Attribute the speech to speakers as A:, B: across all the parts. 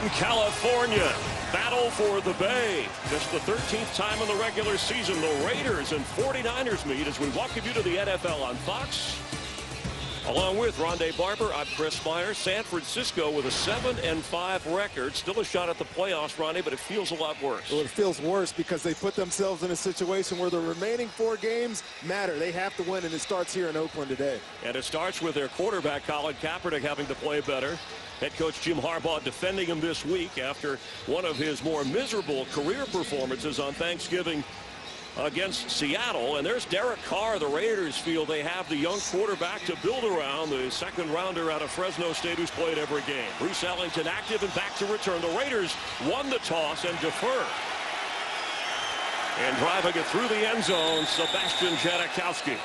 A: California. Battle for the Bay. Just the 13th time in the regular season the Raiders and 49ers meet as we welcome you to the NFL on Fox. Along with Rondé Barber, I'm Chris Myers. San Francisco with a 7-5 record. Still a shot at the playoffs, Rondé, but it feels a lot worse.
B: Well, it feels worse because they put themselves in a situation where the remaining 4 games matter. They have to win, and it starts here in Oakland today.
A: And it starts with their quarterback, Colin Kaepernick, having to play better. Head coach Jim Harbaugh defending him this week after one of his more miserable career performances on Thanksgiving against Seattle. And there's Derek Carr. The Raiders feel they have the young quarterback to build around, the second rounder out of Fresno State who's played every game. Bruce Ellington active and back to return. The Raiders won the toss and defer. And driving it through the end zone, Sebastian Janikowski.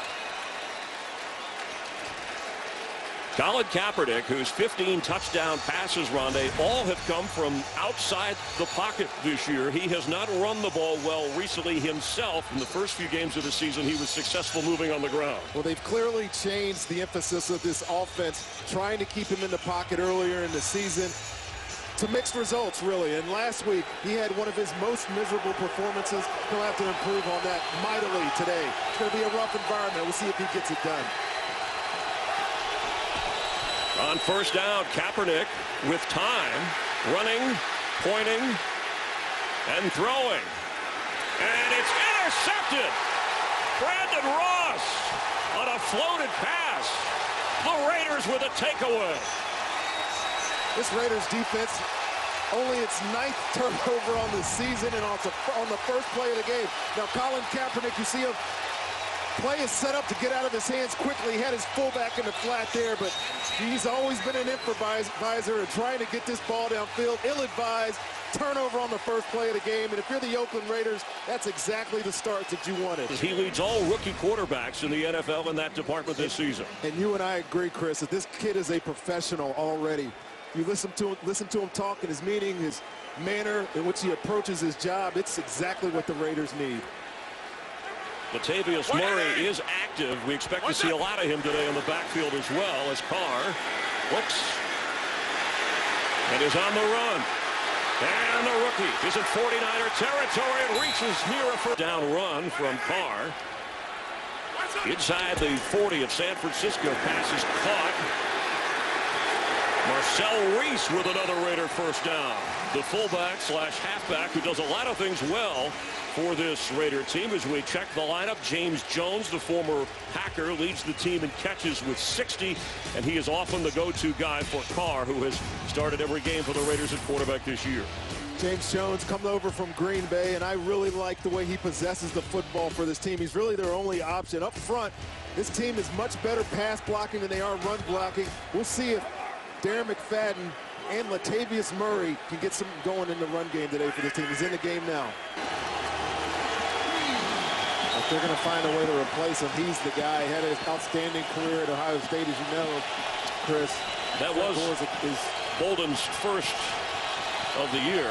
A: Colin Kaepernick, whose 15 touchdown passes, Rondé, all have come from outside the pocket this year. He has not run the ball well recently himself. In the first few games of the season, he was successful moving on the ground.
B: Well, they've clearly changed the emphasis of this offense, trying to keep him in the pocket earlier in the season to mixed results, really. And last week, he had one of his most miserable performances. He'll have to improve on that mightily today. It's going to be a rough environment. We'll see if he gets it done.
A: On first down, Kaepernick with time, running, pointing, and throwing. And it's intercepted. Brandon Ross on a floated pass. The Raiders with a takeaway.
B: This Raiders defense, only its 9th turnover on the season and on the first play of the game. Now, Colin Kaepernick, you see him. Play is set up to get out of his hands quickly. He had his fullback in the flat there, but he's always been an improviser and trying to get this ball downfield. Ill-advised, turnover on the first play of the game. And if you're the Oakland Raiders, that's exactly the start that you wanted.
A: He leads all rookie quarterbacks in the NFL in that department this season.
B: And you and I agree, Chris, that this kid is a professional already. You listen to him talk in his meeting, his manner in which he approaches his job. It's exactly what the Raiders need.
A: Latavius Murray is active. We expect to see a lot of him today in the backfield as well as Carr looks and is on the run. And the rookie is in 49er territory and reaches near a first down run from Carr. Inside the 40 of San Francisco, pass is caught. Marcel Reese with another Raider first down. The fullback slash halfback who does a lot of things well for this Raider team. As we check the lineup, James Jones, the former Packer, leads the team in catches with 60, and he is often the go-to guy for Carr, who has started every game for the Raiders at quarterback this year.
B: James Jones coming over from Green Bay, and I really like the way he possesses the football for this team. He's really their only option. Up front, this team is much better pass blocking than they are run blocking. We'll see if Darren McFadden and Latavius Murray can get some going in the run game today for this team. He's in the game now. If they're going to find a way to replace him, he's the guy. He had an outstanding career at Ohio State, as you know, Chris.
A: That was Bolden's first of the year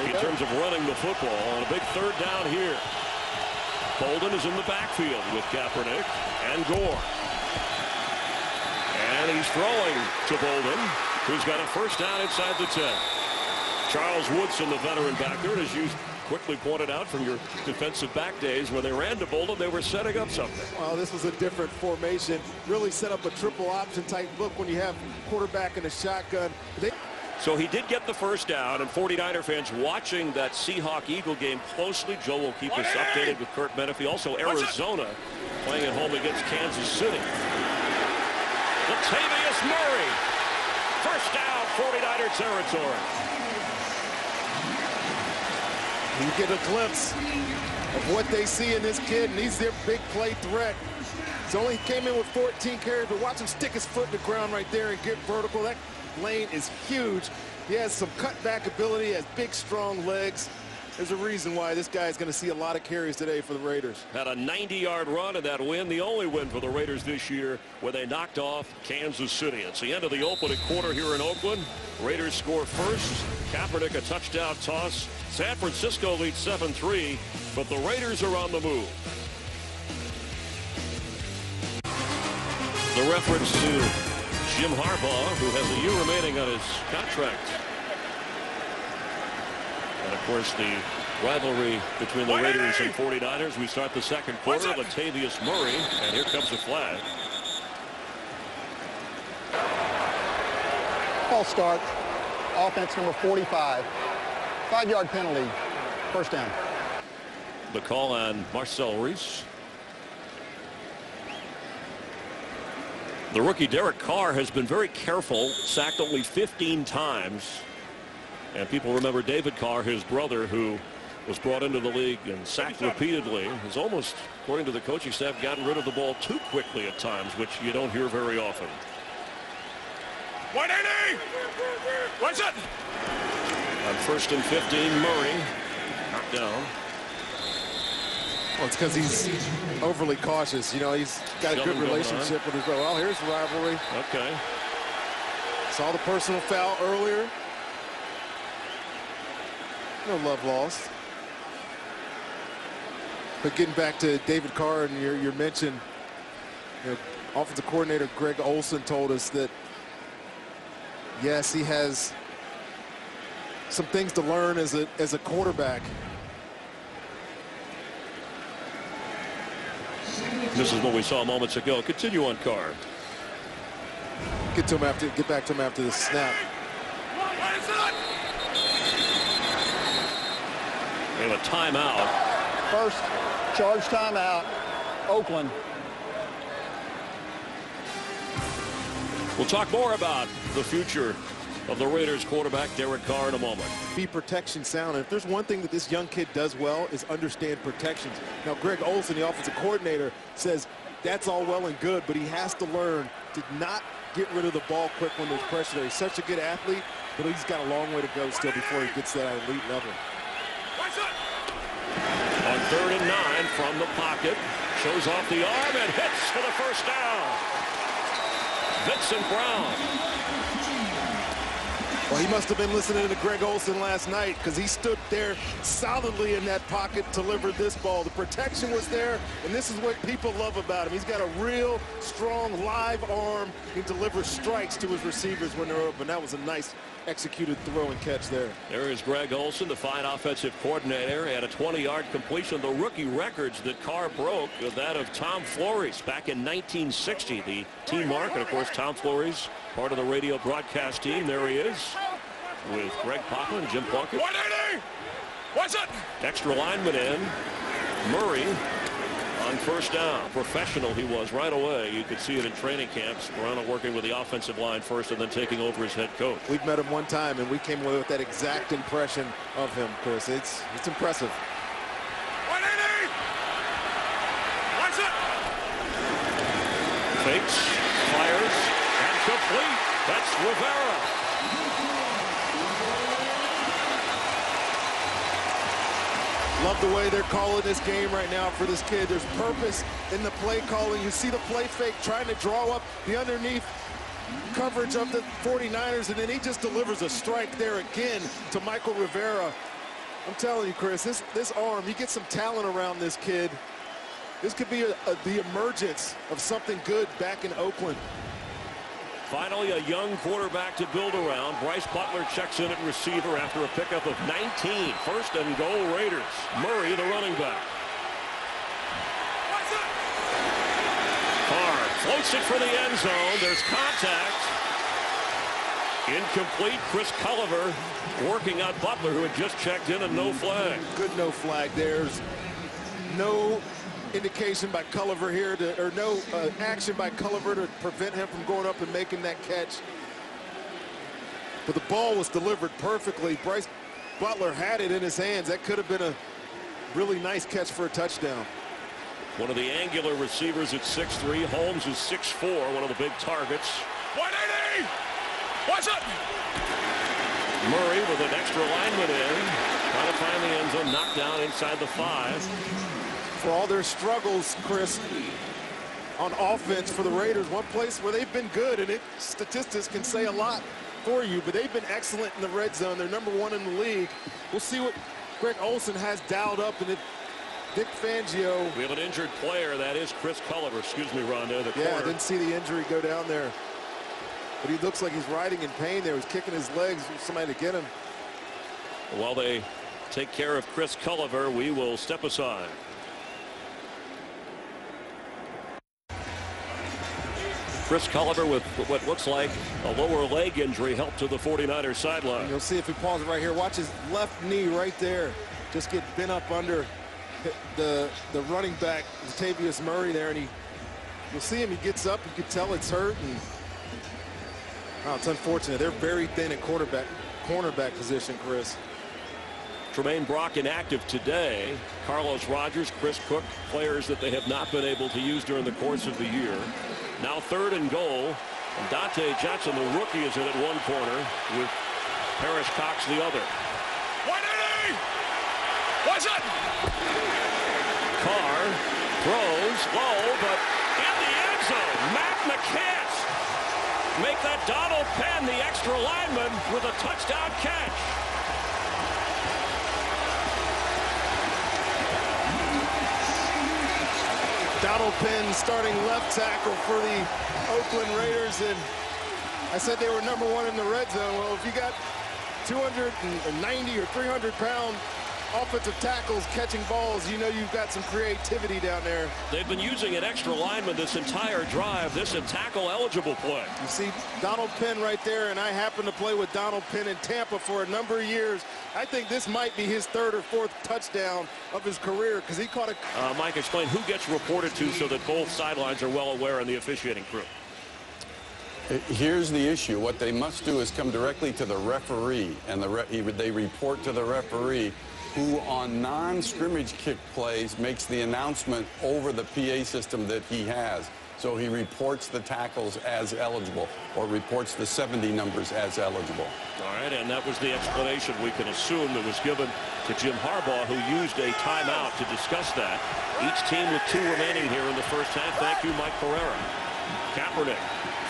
A: in terms of running the football on a big third down here. Bolden is in the backfield with Kaepernick and Gore. And he's throwing to Bolden, who's got a first down inside the 10. Charles Woodson, the veteran back there, as you quickly pointed out from your defensive back days, when they ran to Bolden, they were setting up something.
B: Well, this was a different formation. Really set up a triple option type look when you have quarterback in a shotgun.
A: So he did get the first down, and 49er fans watching that Seahawk-Eagle game closely. Joe will keep us updated with Kurt Menefee. Also, Arizona playing at home against Kansas City. Latavius Murray, first down, 49er territory.
B: You get a glimpse of what they see in this kid, and he's their big play threat. He only came in with 14 carries, but watch him stick his foot in the ground right there and get vertical. That lane is huge. He has some cutback ability, has big, strong legs. There's a reason why this guy is going to see a lot of carries today for the Raiders.
A: Had a 90-yard run in that win, the only win for the Raiders this year, where they knocked off Kansas City. It's the end of the opening quarter here in Oakland. Raiders score first. Kaepernick a touchdown toss. San Francisco leads 7-3, but the Raiders are on the move. The reference to Jim Harbaugh, who has a year remaining on his contract. And, of course, the rivalry between the Raiders and 49ers. We start the second quarter. Latavius Murray, and here comes a flag.
C: False start. Offense number 45. 5-yard penalty. First down.
A: The call on Marcel Reese. The rookie Derek Carr has been very careful, sacked only 15 times. And people remember David Carr, his brother, who was brought into the league and sacked repeatedly, has almost, according to the coaching staff, gotten rid of the ball too quickly at times, which you don't hear very often.
D: 180! What's it?
A: On 1st and 15, Murray knocked down.
B: Well, it's because he's overly cautious. You know, he's got a good relationship with his brother. Well, here's the rivalry.
A: Okay.
B: Saw the personal foul earlier. No love lost. But getting back to David Carr and your mention, you know, offensive coordinator Greg Olson told us that, yes, he has some things to learn as a quarterback.
A: This is what we saw moments ago. Continue on Carr.
B: Get back to him after the snap.
A: We have a timeout.
C: First charge timeout. Oakland.
A: We'll talk more about the future of the Raiders quarterback Derek Carr in a moment.
B: Be protection sound. And if there's one thing that this young kid does well is understand protections. Now, Greg Olson, the offensive coordinator, says that's all well and good, but he has to learn to not get rid of the ball quick when there's pressure there. He's such a good athlete, but he's got a long way to go still before he gets to that elite level.
A: On 3rd and 9 from the pocket, shows off the arm and hits for the first down. Vincent Brown.
B: Well, he must have been listening to Greg Olson last night, because he stood there solidly in that pocket, delivered this ball. The protection was there, and this is what people love about him. He's got a real strong live arm. He delivers strikes to his receivers when they're open. That was a nice executed throw and catch there.
A: There is Greg Olson, the fine offensive coordinator, at a 20-yard completion. The rookie records that Carr broke, that of Tom Flores back in 1960. The team mark, and of course Tom Flores, part of the radio broadcast team. There he is with Greg Potvin and Jim Plunkett.
D: 180! What's it?
A: Extra lineman in. Murray on first down. Professional he was right away. You could see it in training camps. Morano working with the offensive line first and then taking over as head coach.
B: We've met him one time, and we came away with that exact impression of him, Chris. It's impressive.
D: 180! What's it?
A: Fakes, fires, and complete. That's Rivera.
B: Love the way they're calling this game right now for this kid. There's purpose in the play calling. You see the play fake trying to draw up the underneath coverage of the 49ers, and then he just delivers a strike there again to Michael Rivera. I'm telling you, Chris, this arm, you get some talent around this kid. This could be the emergence of something good back in Oakland.
A: Finally, a young quarterback to build around. Bryce Butler checks in at receiver after a pickup of 19. First and goal, Raiders. Murray, the running back. Carr floats it for the end zone. There's contact. Incomplete. Chris Culliver working on Butler, who had just checked in, and no flag.
B: Good no flag. There's no indication by Culliver here, or no action by Culliver to prevent him from going up and making that catch. But the ball was delivered perfectly. Bryce Butler had it in his hands. That could have been a really nice catch for a touchdown.
A: One of the angular receivers at 6'3". Holmes is 6'4", one of the big targets.
D: 180! What's it?
A: Murray with an extra lineman in, trying to find the end zone, knocked down inside the 5.
B: For all their struggles, Chris, on offense for the Raiders, one place where they've been good, and statistics can say a lot for you, but they've been excellent in the red zone. They're #1 in the league. We'll see what Greg Olson has dialed up, and if Vic Fangio.
A: We have an injured player. That is Chris Culliver. Excuse me, Rondo. The corner.
B: I didn't see the injury go down there, but he looks like he's riding in pain there. He's kicking his legs for somebody to get him.
A: While they take care of Chris Culliver. We will step aside. Chris Culliver with what looks like a lower leg injury helped to the 49ers sideline.
B: You'll see if we pause it right here. Watch his left knee right there. Just get bent up under the running back, Latavius Murray there, and you'll see him. He gets up. You can tell it's hurt, and it's unfortunate. They're very thin at cornerback position, Chris.
A: Tremaine Brock inactive today. Carlos Rogers, Chris Cook, players that they have not been able to use during the course of the year. Now 3rd and goal. And Dante Johnson, the rookie, is in at one corner with Parrish Cox the other.
D: 180! What's it?
A: Carr throws low, but in the end zone. Matt McCants make that Donald Penn, the extra lineman, with a touchdown catch.
B: Donald Penn starting left tackle for the Oakland Raiders, and I said they were #1 in the red zone. Well, if you got 290 or 300-pound offensive tackles catching balls, you know you've got some creativity down there.
A: They've been using an extra lineman this entire drive. This a tackle-eligible play.
B: You see Donald Penn right there, and I happen to play with Donald Penn in Tampa for a number of years. I think this might be his 3rd or 4th touchdown of his career because he caught a...
A: Mike, explain who gets reported to so that both sidelines are well aware in the officiating crew.
E: Here's the issue. What they must do is come directly to the referee, and they report to the referee, who on non-scrimmage kick plays makes the announcement over the PA system that he has. So he reports the tackles as eligible, or reports the 70 numbers as eligible.
A: All right, and that was the explanation we can assume that was given to Jim Harbaugh, who used a timeout to discuss that. Each team with 2 remaining here in the first half. Thank you, Mike Pereira. Kaepernick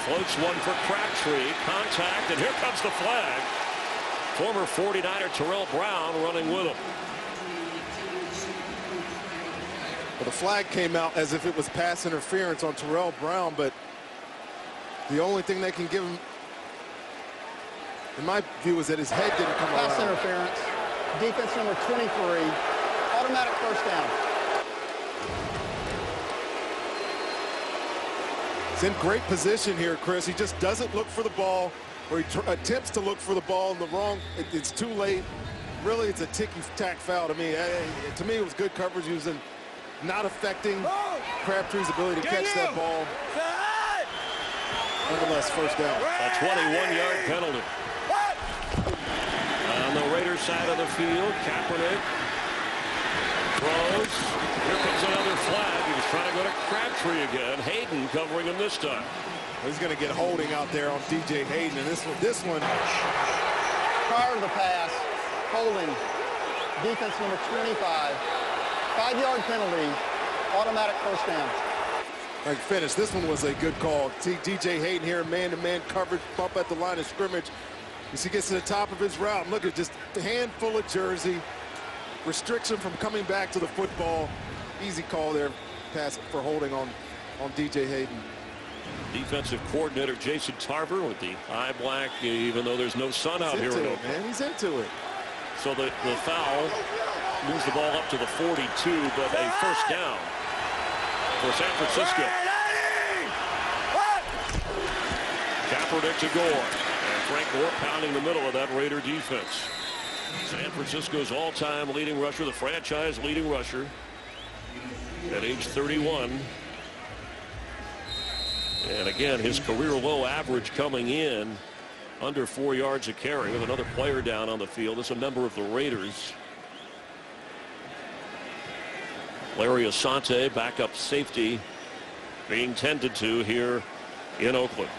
A: floats one for Crabtree. Contact, and here comes the flag. Former 49er Terrell Brown running with him.
B: Well, the flag came out as if it was pass interference on Terrell Brown, but the only thing they can give him, in my view, is that his head didn't come around.
C: Pass interference. Defense number 23. Automatic first down.
B: He's in great position here, Chris. He just doesn't look for the ball, or he attempts to look for the ball in the wrong. It's too late. Really, it's a ticky-tack foul to me. To me, it was good coverage. He was not affecting Crabtree's ability to catch that ball. Nonetheless, first down.
A: A 21-yard penalty. On the Raiders side of the field, Kaepernick throws. Here comes another flag. He was trying to go to Crabtree again. Hayden covering him this time.
B: He's going to get holding out there on DJ Hayden, and this one.
C: Prior to the pass, holding. Defense number 25. 5-yard penalty. Automatic first down.
B: Like finish. This one was a good call. DJ Hayden here, man-to-man coverage, bump at the line of scrimmage. As he gets to the top of his route, look at just a handful of jersey. Restriction from coming back to the football. Easy call there, pass for holding on DJ Hayden.
A: Defensive coordinator Jason Tarver with the eye black, even though there's no sun out here.
B: Man, he's into it.
A: So the foul moves the ball up to the 42, but a first down for San Francisco. Kaepernick to Gore. And Frank Gore pounding the middle of that Raider defense. San Francisco's all-time leading rusher, the franchise leading rusher at age 31. And again, his career low average coming in under 4 yards a carry with another player down on the field. It's a member of the Raiders. Larry Asante, backup safety, being tended to here in Oakland.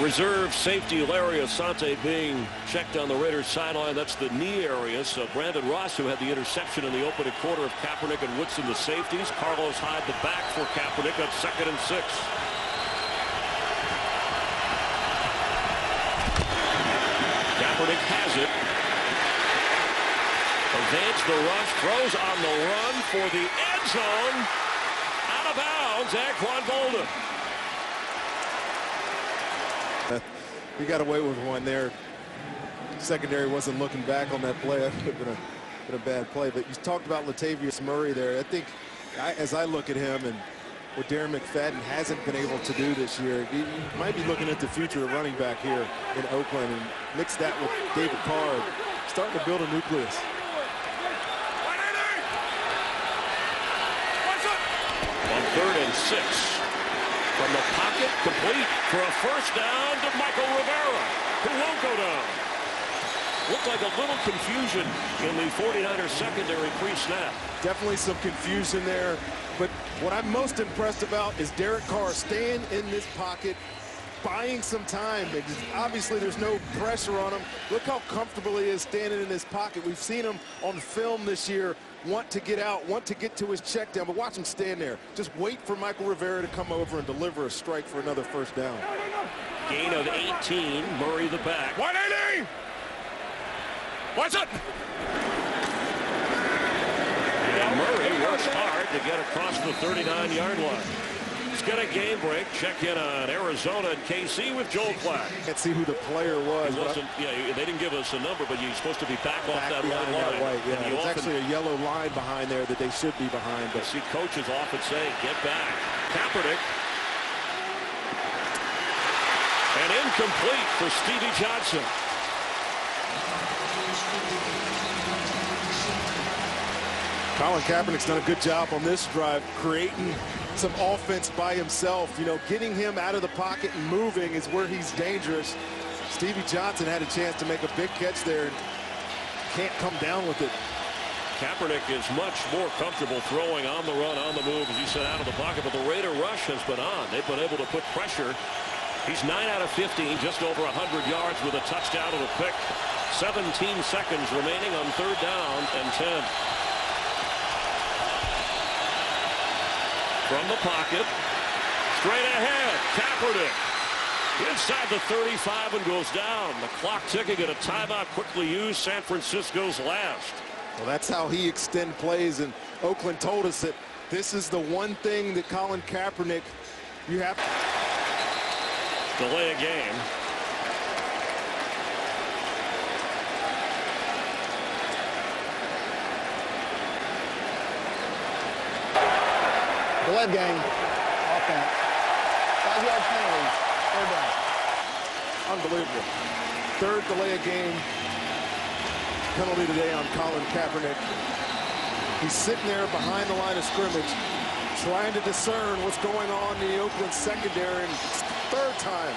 A: Reserve safety Larry Asante being checked on the Raiders sideline. That's the knee area. So Brandon Ross, who had the interception in the opening quarter of Kaepernick and Woodson, the safeties. Carlos Hyde, the back for Kaepernick on 2nd and 6. Kaepernick has it. Evades the rush, throws on the run for the end zone. Out of bounds, Anquan Boldin.
B: He got away with one there. Secondary wasn't looking back on that play. That would have been a bad play. But you talked about Latavius Murray there. I think as I look at him and what Darren McFadden hasn't been able to do this year, you might be looking at the future of running back here in Oakland, and mix that with David Carr, starting to build a nucleus.
A: On 3rd and 6. From the pocket, complete for a first down to Michael Rivera, who won't go down. Looked like a little confusion in the 49ers secondary pre-snap.
B: Definitely some confusion there. But what I'm most impressed about is Derek Carr staying in this pocket, buying some time. Obviously, there's no pressure on him. Look how comfortable he is standing in this pocket. We've seen him on film this year want to get out, want to get to his check down, but watch him stand there. Just wait for Michael Rivera to come over and deliver a strike for another first down.
A: Gain of 18, Murray the back.
D: 180! What's it?
A: And Murray works hard to get across the 39-yard line. Let's get a game break. Check in on Arizona and KC with Joel Klatt.
B: Can't see who the player was.
A: Yeah, they didn't give us a number, but you're supposed to be back off that line.
B: Yeah, there's actually a yellow line behind there that they should be behind. But
A: see coaches often say, get back. Kaepernick. And incomplete for Stevie Johnson.
B: Colin Kaepernick's done a good job on this drive, creating some offense by himself. You know, getting him out of the pocket and moving is where he's dangerous. Stevie Johnson had a chance to make a big catch there and can't come down with it.
A: Kaepernick is much more comfortable throwing on the run, on the move, as you said, out of the pocket. But the Raider rush has been on. They've been able to put pressure. He's 9 out of 15, just over 100 yards with a touchdown and a pick. 17 seconds remaining on 3rd down and 10. From the pocket, straight ahead, Kaepernick inside the 35 and goes down. The clock ticking at a timeout quickly used, San Francisco's last.
B: Well, that's how he extends plays, and Oakland told us that this is the one thing that Colin Kaepernick, you have
A: to delay a game.
C: Delay game, offense. 5-yard penalty, 3rd down.
B: Unbelievable. 3rd delay of game penalty today on Colin Kaepernick. He's sitting there behind the line of scrimmage, trying to discern what's going on in the Oakland secondary. And it's the 3rd time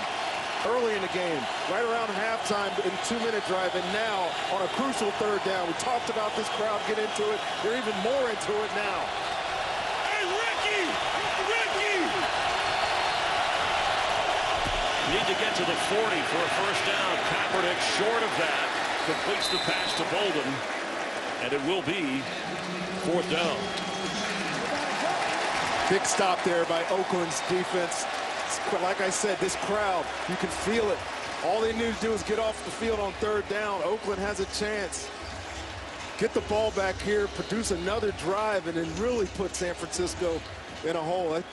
B: early in the game, right around halftime in 2-minute drive, and now on a crucial 3rd down. We talked about this crowd get into it. They're even more into it now.
A: Need to get to the 40 for a first down. Kaepernick short of that. Completes the pass to Bolden. And it will be 4th down.
B: Big stop there by Oakland's defense. Like I said, this crowd, you can feel it. All they need to do is get off the field on 3rd down. Oakland has a chance. Get the ball back here, produce another drive, and then really put San Francisco in a hole. I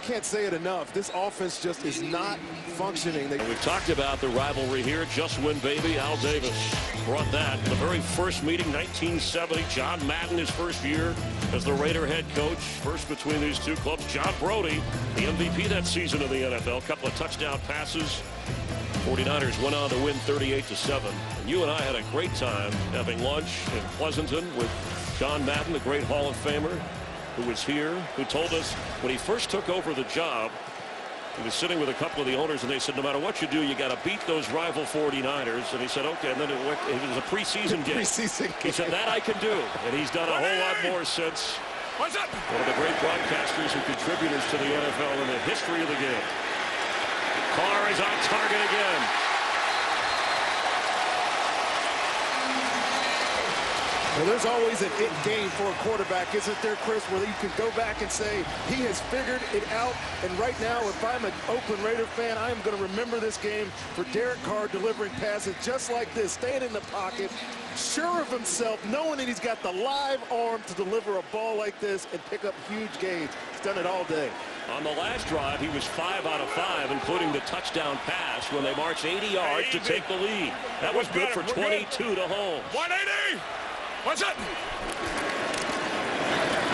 B: can't say it enough. This offense just is not functioning.
A: We've talked about the rivalry here. Just win, baby. Al Davis brought that. The very first meeting, 1970. John Madden, his first year as the Raider head coach. First between these two clubs. John Brodie, the MVP that season in the NFL. A couple of touchdown passes. 49ers went on to win 38-7. And you and I had a great time having lunch in Pleasanton with John Madden, the great Hall of Famer, who was here, who told us when he first took over the job, he was sitting with a couple of the owners, and they said, no matter what you do, you got to beat those rival 49ers. And he said, okay, and then it was a preseason game. He said, that I can do. And he's done a whole lot more since.
D: What's up?
A: One of the great broadcasters and contributors to the NFL in the history of the game. Carr is on target again.
B: Well, there's always an it game for a quarterback, isn't there, Chris, where you can go back and say he has figured it out. And right now, if I'm an Oakland Raider fan, I am going to remember this game for Derek Carr delivering passes just like this, staying in the pocket, sure of himself, knowing that he's got the live arm to deliver a ball like this and pick up huge gains. He's done it all day.
A: On the last drive, he was 5 out of 5, including the touchdown pass when they marched 80 yards to take the lead. That was good for 22 to home.
D: 180. What's up?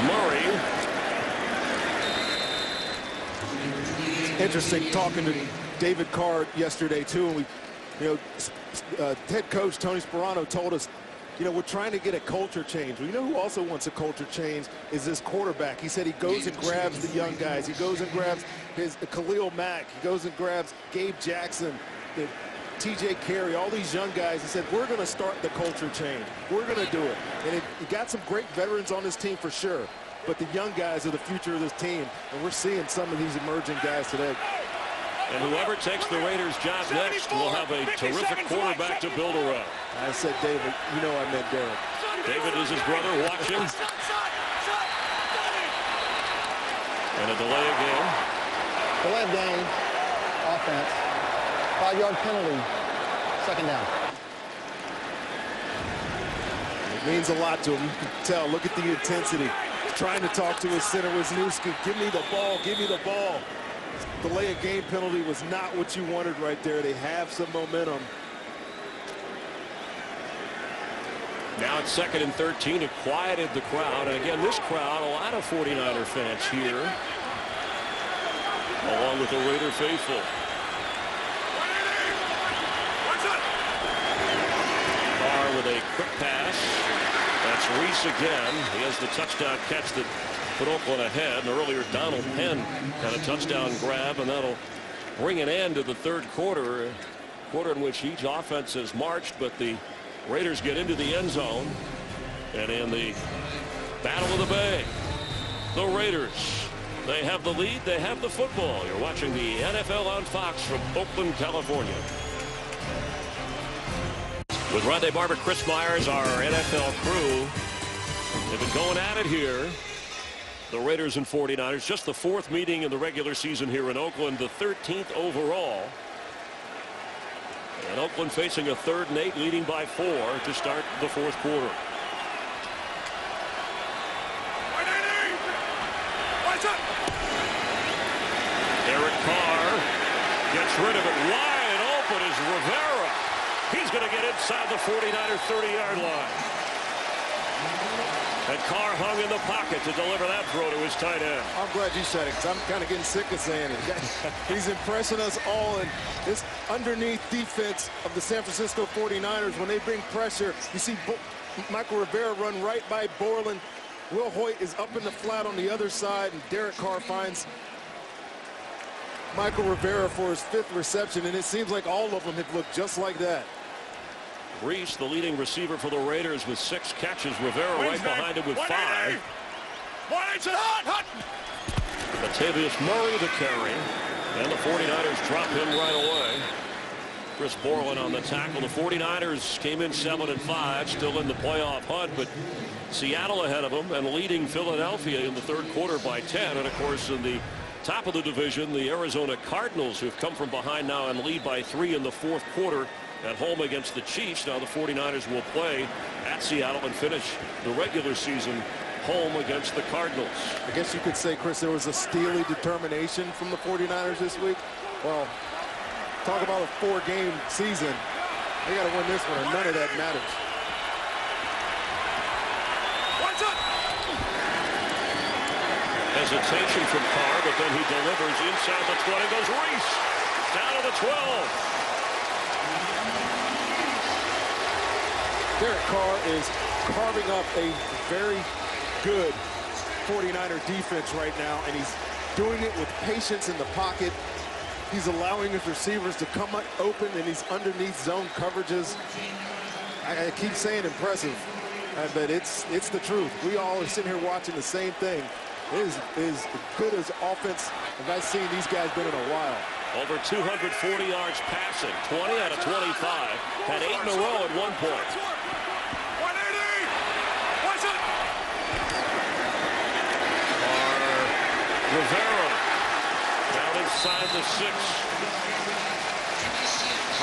A: Murray.
B: Interesting talking to David Carr yesterday too, and head coach Tony Sparano told us, we're trying to get a culture change. Well, you know who also wants a culture change is this quarterback. He said he goes and grabs the young guys. He goes and grabs Khalil Mack. He goes and grabs Gabe Jackson, TJ Carey, all these young guys. He said, we're going to start the culture change. We're going to do it. And he got some great veterans on this team for sure. But the young guys are the future of this team. And we're seeing some of these emerging guys today.
A: And whoever takes the Raiders' job next will have a terrific quarterback to build around.
B: I said David. You know I meant Derek.
A: David is his brother watching. And a delay of game.
C: Delay of game. Offense. 5-yard penalty. Second down.
B: It means a lot to him. You can tell. Look at the intensity. He's trying to talk to his center, Wisniewski. Give me the ball. Give me the ball. Delay of game penalty was not what you wanted right there. They have some momentum.
A: Now it's 2nd and 13. It quieted the crowd. And again, this crowd, a lot of 49er fans here, along with the Raider faithful. Carr with a quick pass. That's Reese again. He has the touchdown catch that put Oakland ahead. And earlier, Donald Penn had a touchdown grab, and that'll bring an end to the third quarter. A quarter in which each offense has marched, but the Raiders get into the end zone. And in the Battle of the Bay, the Raiders, they have the lead, they have the football. You're watching the NFL on Fox from Oakland, California. With Rondé Barber, Chris Myers, our NFL crew, they've been going at it here. The Raiders and 49ers, just the 4th meeting in the regular season here in Oakland, the 13th overall. And Oakland facing a 3rd and 8, leading by 4 to start the 4th quarter. Derek Carr gets rid of it. Wide open is Rivera. He's going to get inside the 49er 30-yard line. And Carr hung in the pocket to deliver that throw to his tight end.
B: I'm glad you said it, because I'm kind of getting sick of saying it. He's impressing us all, and this underneath defense of the San Francisco 49ers, when they bring pressure, you see Michael Rivera run right by Borland. Will Hoyt is up in the flat on the other side, and Derek Carr finds Michael Rivera for his 5th reception, and it seems like all of them have looked just like that.
A: Reese, the leading receiver for the Raiders, with 6 catches. Rivera right behind him with 5. Latavius Murray the carry. And the 49ers drop him right away. Chris Borland on the tackle. The 49ers came in 7-5, still in the playoff hunt, but Seattle ahead of them and leading Philadelphia in the 3rd quarter by 10. And, of course, in the top of the division, the Arizona Cardinals, who've come from behind now and lead by 3 in the 4th quarter. At home against the Chiefs. Now the 49ers will play at Seattle and finish the regular season home against the Cardinals.
B: I guess you could say, Chris, there was a steely determination from the 49ers this week. Well, talk about a 4-game season. They got to win this one, and none of that matters.
D: What's up?
A: Hesitation from Carr, but then he delivers inside the 20. Goes Reese down to the 12.
B: Derek Carr is carving up a very good 49er defense right now, and he's doing it with patience in the pocket. He's allowing his receivers to come open, and he's underneath zone coverages. I keep saying impressive, but it's the truth. We all are sitting here watching the same thing. It is as good as offense as I've seen these guys been in a while.
A: Over 240 yards passing, 20 out of 25. Had 8 in a row at one point. Rivera down inside the 6.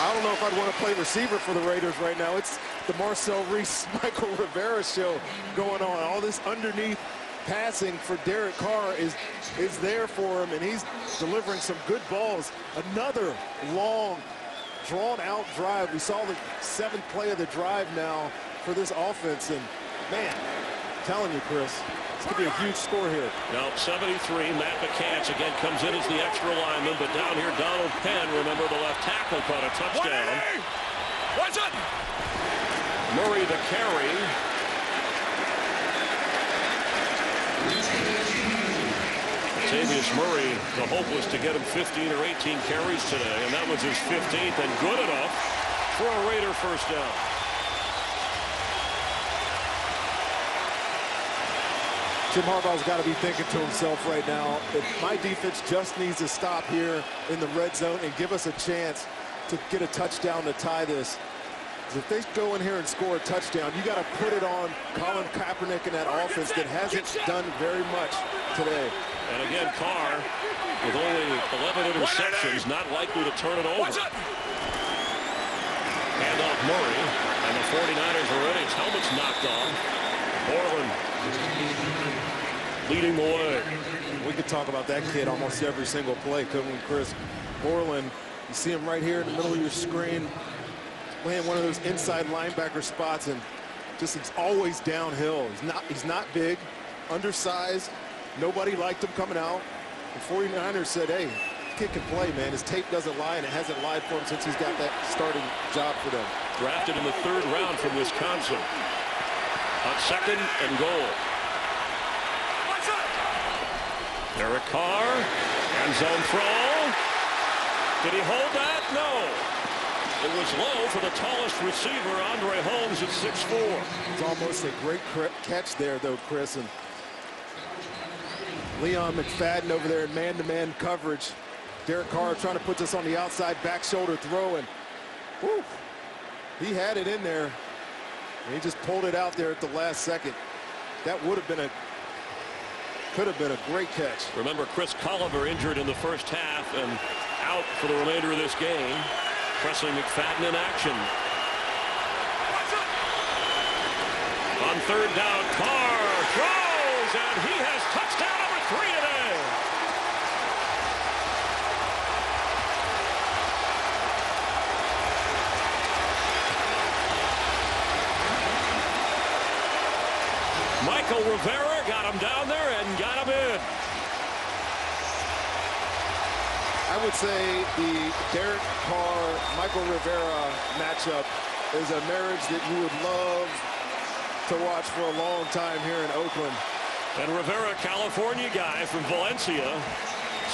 B: I don't know if I'd want to play receiver for the Raiders right now. It's the Marcel Reese, Michael Rivera show going on. All this underneath passing for Derek Carr is there for him, and he's delivering some good balls. Another long, drawn-out drive. We saw the 7th play of the drive now for this offense, and man, I'm telling you, Chris, it's going to be a huge score here.
A: Now 73, Matt McCants again comes in as the extra lineman, but down here Donald Penn, remember the left tackle, caught a touchdown.
D: Watch it!
A: Murray the carry. Latavius Murray, the hope was to get him 15 or 18 carries today, and that was his 15th, and good enough for a Raider first down.
B: Jim Harbaugh's got to be thinking to himself right now, if my defense just needs to stop here in the red zone and give us a chance to get a touchdown to tie this. If they go in here and score a touchdown, you got to put it on Colin Kaepernick and that offense that hasn't done very much today.
A: And again, Carr, with only 11 interceptions, not likely to turn it over. Hand off Murray, and the 49ers are ready. His helmet's knocked off. Borland leading the way.
B: We could talk about that kid almost every single play, couldn't we, Chris? Borland, you see him right here in the middle of your screen, playing one of those inside linebacker spots, and just he's always downhill. He's not big, undersized. Nobody liked him coming out. The 49ers said, hey, kid can play, man. His tape doesn't lie, and it hasn't lied for him since he's got that starting job for them.
A: Drafted in the 3rd round from Wisconsin. On 2nd and goal. Derek Carr, end zone throw. Did he hold that? No. It was low for the tallest receiver, Andre Holmes, at 6'4".
B: It's almost a great catch there, though, Chris. And Leon McFadden over there in man-to-man coverage. Derek Carr trying to put this on the outside back shoulder throw, and whew, he had it in there. And he just pulled it out there at the last second. That could have been a great catch.
A: Remember, Chris Colliver injured in the first half and out for the remainder of this game. Pressing McFadden in action. On 3rd down, Carr throws, and he has touchdown number 3 today. Michael Rivera got him down there and got him in.
B: I would say the Derek Carr, Michael Rivera matchup is a marriage that you would love to watch for a long time here in Oakland.
A: And Rivera, California guy from Valencia,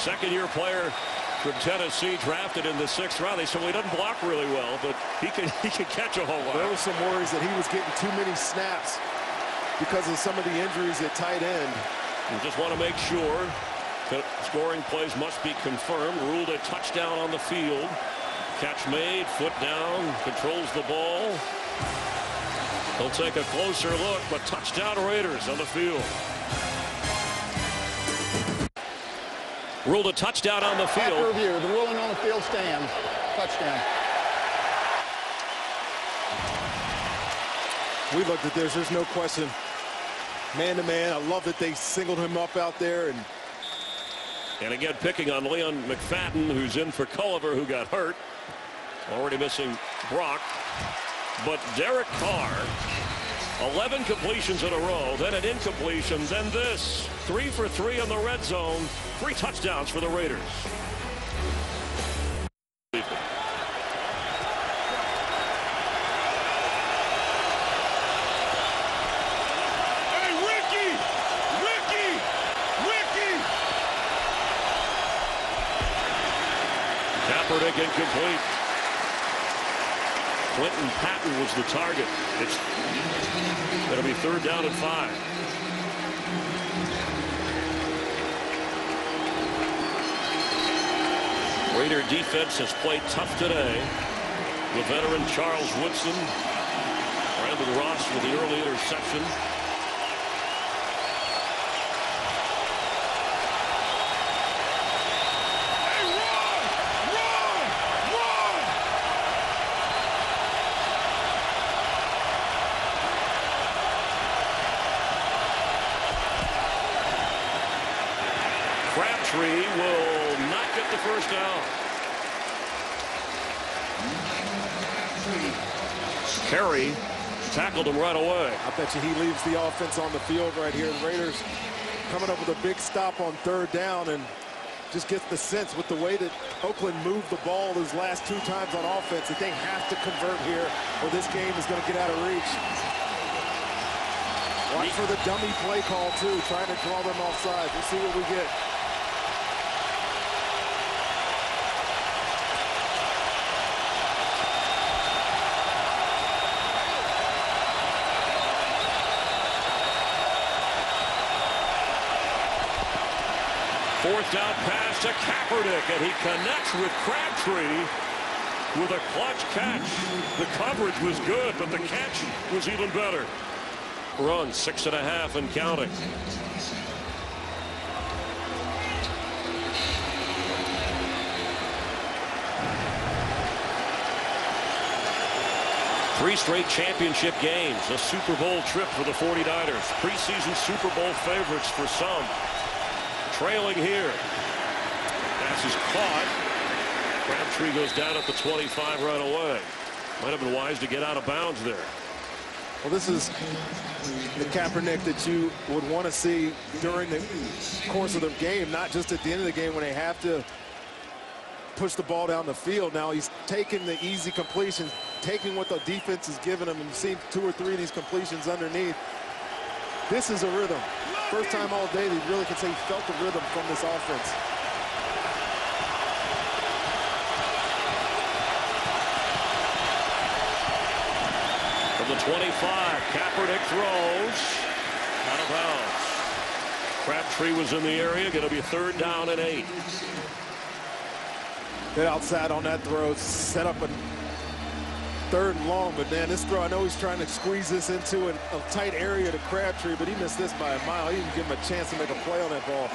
A: 2nd-year player from Tennessee, drafted in the 6th round. They said, well, he doesn't block really well, but he can catch a whole lot.
B: There were some worries that he was getting too many snaps because of some of the injuries at tight end.
A: You just want to make sure that scoring plays must be confirmed. Ruled a touchdown on the field. Catch made, foot down, controls the ball. He'll take a closer look, but touchdown Raiders on the field. Ruled a touchdown on the field.
C: After review, the ruling on the field stands. Touchdown.
B: We looked at this. There's no question. Man-to-man. I love that they singled him up out there.
A: And again, picking on Leon McFadden, who's in for Culliver, who got hurt. Already missing Brock. But Derek Carr, 11 completions in a row, then an incompletion, then this. 3 for 3 in the red zone. 3 touchdowns for the Raiders. Kaepernick incomplete. Clinton Patton was the target. It's going to be 3rd down and 5. Raider defense has played tough today. The veteran Charles Woodson, Brandon Ross with the early interception. Crabtree will not get the first down. Carey tackled him right away.
B: I bet you he leaves the offense on the field right here. The Raiders coming up with a big stop on 3rd down, and just gets the sense with the way that Oakland moved the ball those last 2 times on offense that they have to convert here or this game is going to get out of reach. Watch for the dummy play call too, trying to draw them offside. We'll see what we get.
A: Fourth down pass to Kaepernick, and he connects with Crabtree with a clutch catch. The coverage was good, but the catch was even better. Run 6.5 and counting. Three straight championship games, a Super Bowl trip for the 49ers. Preseason Super Bowl favorites for some. Trailing here. Pass is caught. Crabtree goes down at the 25 right away. Might have been wise to get out of bounds there.
B: Well, this is the Kaepernick that you would want to see during the course of the game, not just at the end of the game when they have to push the ball down the field. Now he's taking the easy completions, taking what the defense is giving him, and you've seen 2 or 3 of these completions underneath. This is a rhythm. First time all day they really can say he felt the rhythm from this offense.
A: From the 25, Kaepernick throws out of bounds. Crabtree was in the area, going to be 3rd down and 8.
B: Get outside on that throw, set up a 3rd and long, but man, this throw, I know he's trying to squeeze this into a tight area to Crabtree, but he missed this by a mile. He didn't give him a chance to make a play on that ball.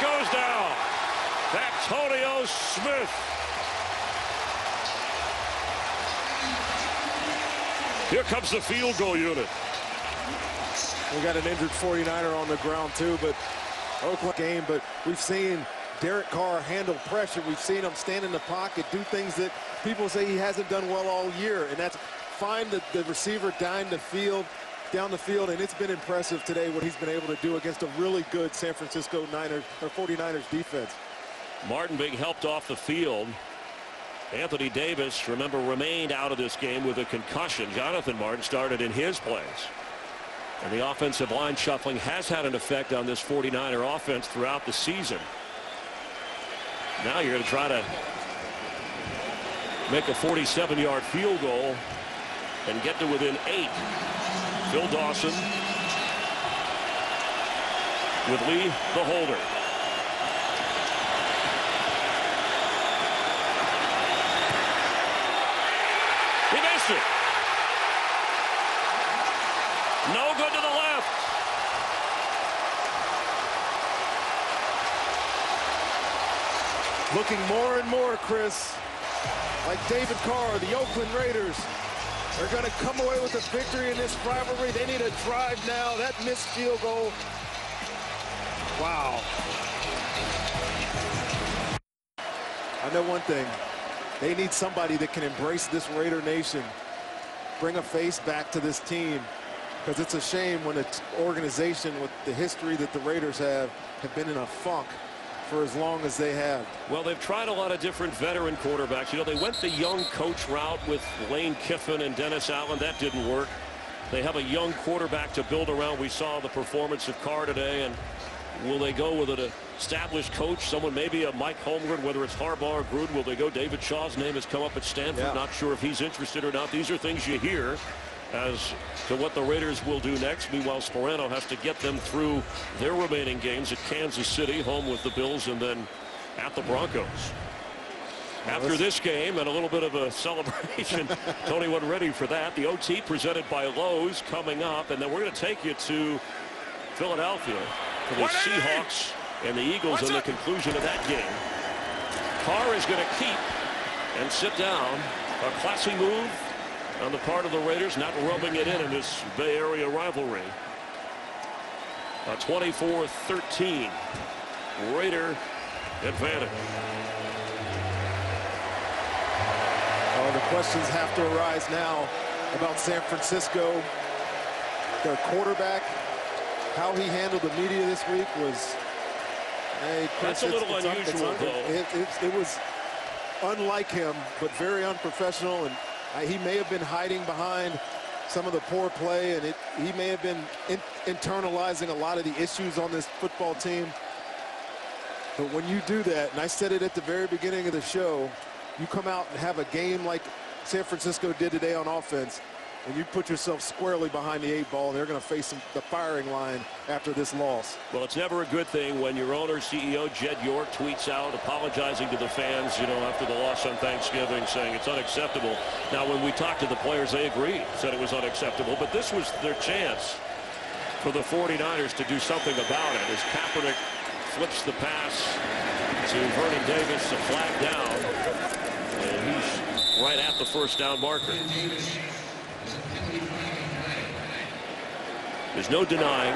A: Goes down. Antonio Smith. Here comes the field goal unit.
B: We got an injured 49er on the ground too, but Oakland game, but we've seen Derek Carr handle pressure. We've seen him stand in the pocket, do things that people say he hasn't done well all year, and that's find the receiver down the field, and it's been impressive today what he's been able to do against a really good San Francisco 49ers defense.
A: Martin being helped off the field. Anthony Davis, remember, remained out of this game with a concussion. Jonathan Martin started in his place. And the offensive line shuffling has had an effect on this 49er offense throughout the season. Now you're going to try to make a 47-yard field goal and get to within 8. Phil Dawson with Lee the holder. He missed it. No good to the left.
B: Looking more and more, Chris, like David Carr, the Oakland Raiders are going to come away with a victory in this rivalry. They need a drive now. That missed field goal. Wow. I know one thing. They need somebody that can embrace this Raider Nation, bring a face back to this team, because it's a shame when an organization with the history that the Raiders have been in a funk for as long as they have.
A: Well, they've tried a lot of different veteran quarterbacks. You know, they went the young coach route with Lane Kiffin and Dennis Allen. That didn't work. They have a young quarterback to build around. We saw the performance of Carr today, and will they go with an established coach, someone maybe a Mike Holmgren, whether it's Harbaugh or Gruden? Will they go? David Shaw's name has come up at Stanford.
B: Yeah.
A: Not sure if he's interested or not. These are things you hear as to what the Raiders will do next. Meanwhile, Sperano has to get them through their remaining games at Kansas City, home with the Bills, and then at the Broncos. After this game and a little bit of a celebration, Tony wasn't ready for that. The OT presented by Lowe's coming up, and then we're going to take you to Philadelphia for the Seahawks and the Eagles in the conclusion of that game. Carr is going to keep and sit down. A classy move on the part of the Raiders, not rubbing it in this Bay Area rivalry. A 24-13 Raider advantage.
B: The questions have to arise now about San Francisco. Their quarterback, how he handled the media this week was... Hey, Chris,
A: that's a little unusual, though.
B: It was unlike him, but very unprofessional, and he may have been hiding behind some of the poor play, and he may have been internalizing a lot of the issues on this football team. But when you do that, and I said it at the very beginning of the show, you come out and have a game like San Francisco did today on offense, and you put yourself squarely behind the 8 ball, they're going to face the firing line after this loss.
A: Well, it's never a good thing when your owner, CEO Jed York, tweets out apologizing to the fans, after the loss on Thanksgiving, saying it's unacceptable. Now, when we talked to the players, they agreed, said it was unacceptable, but this was their chance for the 49ers to do something about it as Kaepernick flips the pass to Vernon Davis, the flag down, and he's right at the first down marker. There's no denying.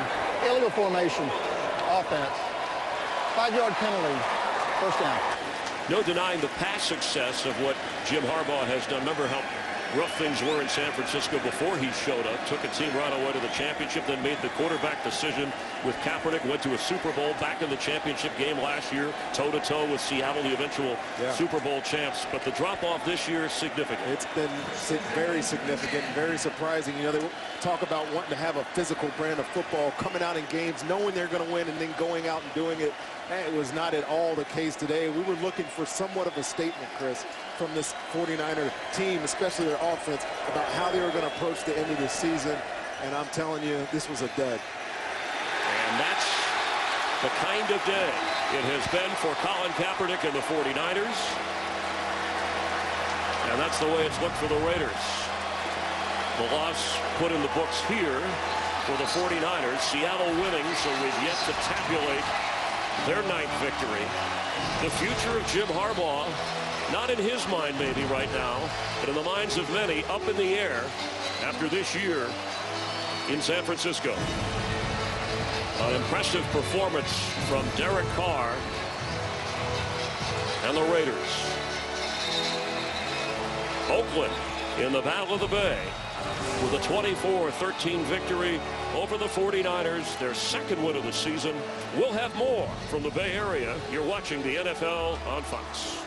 C: Illegal formation, offense. 5-yard penalty, first down.
A: No denying the pass success of what Jim Harbaugh has done. Remember how rough things were in San Francisco before he showed up. Took a team right away to the championship, then made the quarterback decision with Kaepernick. Went to a Super Bowl back in the championship game last year, toe-to-toe with Seattle, the eventual Super Bowl champs. But the drop-off this year is significant.
B: It's been very significant, very surprising. They talk about wanting to have a physical brand of football, coming out in games, knowing they're going to win, and then going out and doing it. It was not at all the case today. We were looking for somewhat of a statement, Chris, from this 49er team, especially their offense, about how they were going to approach the end of the season. And I'm telling you, this was a dud.
A: And that's the kind of day it has been for Colin Kaepernick and the 49ers. And that's the way it's looked for the Raiders. The loss put in the books here for the 49ers. Seattle winning, so we've yet to tabulate their 9th victory. The future of Jim Harbaugh, not in his mind maybe right now, but in the minds of many, up in the air after this year in San Francisco. An impressive performance from Derek Carr and the Raiders. Oakland in the Battle of the Bay with a 24-13 victory over the 49ers, their 2nd win of the season. We'll have more from the Bay Area. You're watching the NFL on Fox.